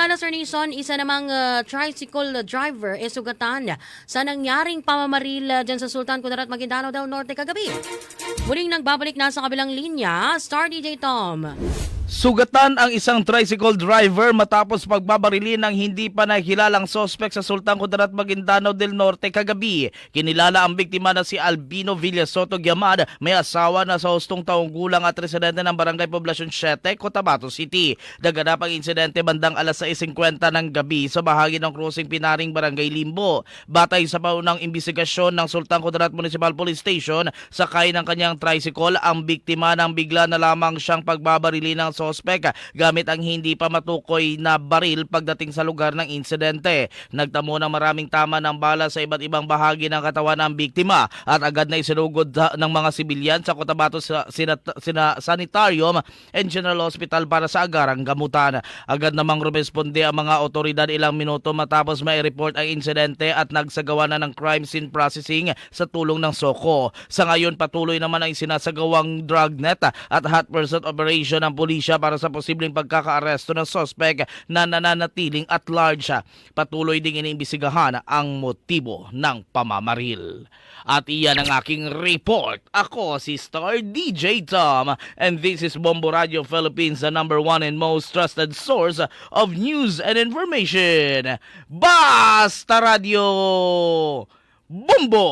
Sir Nison, isa namang tricycle driver sugatan sa nangyaring pamamaril dyan sa Sultan Kudarat, Maguindanao del Norte kagabi. Muling nagbabalik na sa kabilang linya, Star DJ Tom. Sugatan ang isang tricycle driver matapos pagbabarili ng hindi pa nakilalang sospek sa Sultan Kudarat, Maguindanao del Norte kagabi. Kinilala ang biktima na si Albino Villasoto Giamad, may asawa na sa hustong taong gulang at residente ng Barangay Poblacion 7, Cotabato City. Naganap ang insidente bandang alas 6:50 ng gabi sa bahagi ng Cruising Pinaring Barangay Limbo. Batay sa paunang imbestigasyon ng Sultan Kudarat Municipal Police Station, sakay ng kanyang tricycle ang biktima nang bigla na lamang siyang pagbabarili ng sospek gamit ang hindi pa matukoy na baril pagdating sa lugar ng insidente. Nagtamo ng maraming tama ng bala sa iba't ibang bahagi ng katawan ng biktima at agad na isinugod ng mga sibilyan sa Cotabato Sanitarium and General Hospital para sa agarang gamutan. Agad namang rumesponde ang mga otoridad ilang minuto matapos may report ang insidente at nagsagawa na ng crime scene processing sa tulong ng SOCO. Sa ngayon patuloy naman ang sinasagawang dragnet at hot pursuit operation ng pulisya para sa posibleng pagkakaaresto ng sospek na nananatiling at large. Patuloy ding iniimbestigahan ang motibo ng pamamaril. At iyan ang aking report. Ako si Star DJ Tom and this is Bombo Radio Philippines, the #1 and most trusted source of news and information. Basta Radio Bombo!